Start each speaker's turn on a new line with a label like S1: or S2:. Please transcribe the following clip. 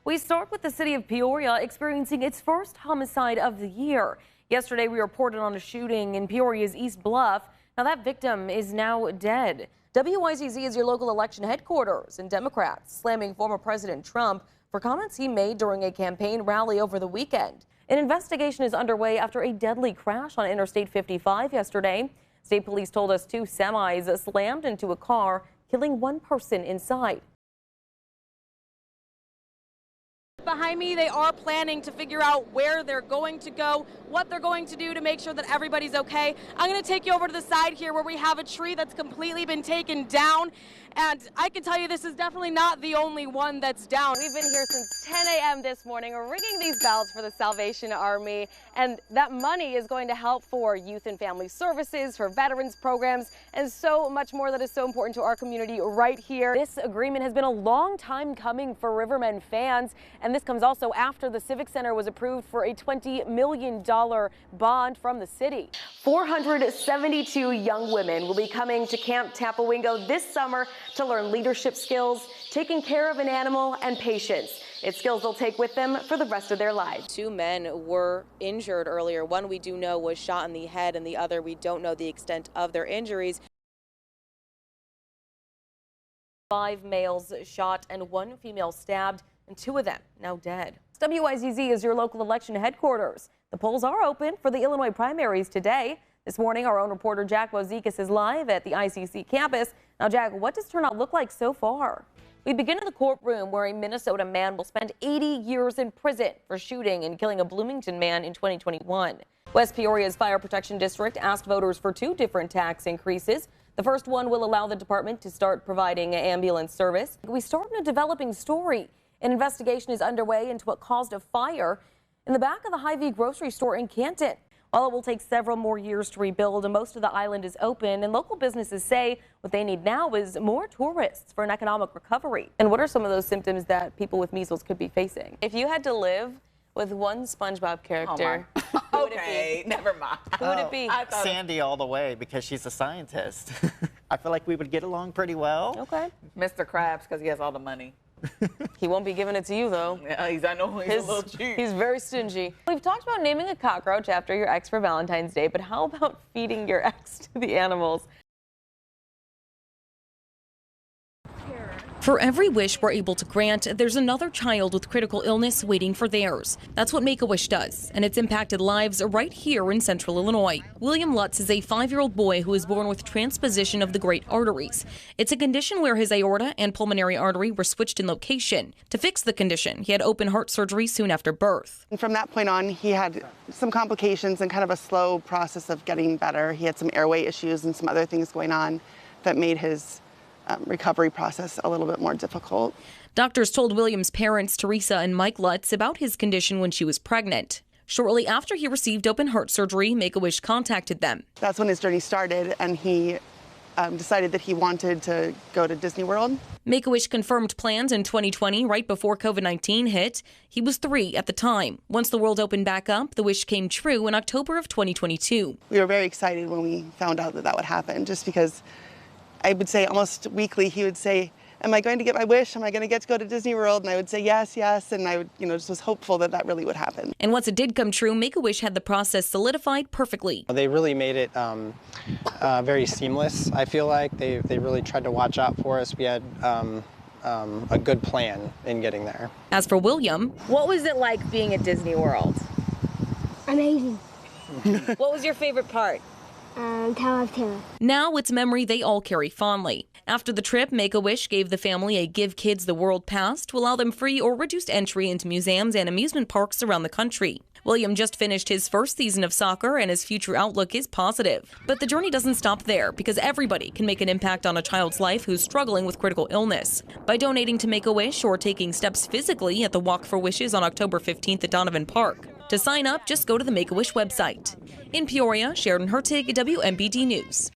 S1: We start with the city of Peoria experiencing its first homicide of the year. Yesterday, we reported on a shooting in Peoria's East Bluff. Now, that victim is now dead. WYZZ is your local election headquarters, and Democrats slamming former President Trump for comments he made during a campaign rally over the weekend. An investigation is underway after a deadly crash on Interstate 55 yesterday. State police told us 2 semis slammed into a car, killing 1 person inside.
S2: Behind me, they are planning to figure out where they're going to go, what they're going to do to make sure that everybody's okay. I'm going to take you over to the side here where we have a tree that's completely been taken down. And I can tell you this is definitely not the only one that's down.
S1: We've been here since 10 a.m. this morning. We're ringing these bells for the Salvation Army. And that money is going to help for youth and family services, for veterans programs, and so much more that is so important to our community right here. This agreement has been a long time coming for Rivermen fans. And this comes also after the Civic Center was approved for a $20 million bond from the city. 472 young women will be coming to Camp Tapawingo this summer to learn leadership skills, taking care of an animal, and patience. It's skills they'll take with them for the rest of their lives. 2 men were injured earlier. One we do know was shot in the head, and the other we don't know the extent of their injuries. 5 males shot and 1 female stabbed, and 2 of them now dead. WYZZ is your local election headquarters. The polls are open for the Illinois primaries today. This morning, our own reporter Jack Wozikas is live at the ICC campus. Now, Jack, what does turnout look like so far? We begin in the courtroom where a Minnesota man will spend 80 years in prison for shooting and killing a Bloomington man in 2021. West Peoria's Fire Protection District asked voters for 2 different tax increases. The first one will allow the department to start providing ambulance service. We start in a developing story. An investigation is underway into what caused a fire in the back of the Hy-Vee grocery store in Canton. While it will take several more years to rebuild, most of the island is open, and local businesses say what they need now is more tourists for an economic recovery. And what are some of those symptoms that people with measles could be facing? If you had to live with one SpongeBob character, who would it be?
S3: Never mind.
S1: Who would it be?
S4: Sandy all the way, because she's a scientist. I feel like we would get along pretty well.
S1: Okay.
S3: Mr. Krabs, because he has all the money.
S1: He won't be giving it to you, though.
S3: Yeah, I know he's a little cheap.
S1: He's very stingy. We've talked about naming a cockroach after your ex for Valentine's Day, but how about feeding your ex to the animals?
S5: For every wish we're able to grant, there's another child with critical illness waiting for theirs. That's what Make-A-Wish does, and it's impacted lives right here in central Illinois. William Lutz is a 5-year-old boy who was born with transposition of the great arteries. It's a condition where his aorta and pulmonary artery were switched in location. To fix the condition, he had open heart surgery soon after birth.
S6: And from that point on, he had some complications and kind of a slow process of getting better. He had some airway issues and some other things going on that made his recovery process a little bit more difficult.
S5: Doctors told William's parents, Teresa and Mike Lutz, about his condition when she was pregnant. Shortly after he received open heart surgery, Make-A-Wish contacted them.
S6: That's when his journey started, and he decided that he wanted to go to Disney World.
S5: Make-A-Wish confirmed plans in 2020, right before COVID-19 hit. He was 3 at the time. Once the world opened back up, the wish came true in October of 2022.
S6: We were very excited when we found out that that would happen, just because I would say almost weekly he would say, am I going to get my wish? Am I going to get to go to Disney World? And I would say yes, yes, and I would, just was hopeful that that really would happen.
S5: And once it did come true, Make-A-Wish had the process solidified perfectly.
S7: They really made it very seamless, I feel like. They really tried to watch out for us. We had a good plan in getting there.
S5: As for William,
S1: what was it like being at Disney World?
S8: Amazing.
S1: What was your favorite part?
S8: Tower of Terror.
S5: Now it's a memory they all carry fondly. After the trip, Make-A-Wish gave the family a Give Kids the World pass to allow them free or reduced entry into museums and amusement parks around the country. William just finished his first season of soccer, and his future outlook is positive. But the journey doesn't stop there, because everybody can make an impact on a child's life who's struggling with critical illness. By donating to Make-A-Wish or taking steps physically at the Walk for Wishes on October 15th at Donovan Park. To sign up, just go to the Make-A-Wish website. In Peoria, Sheridan Hurtig, WMBD News.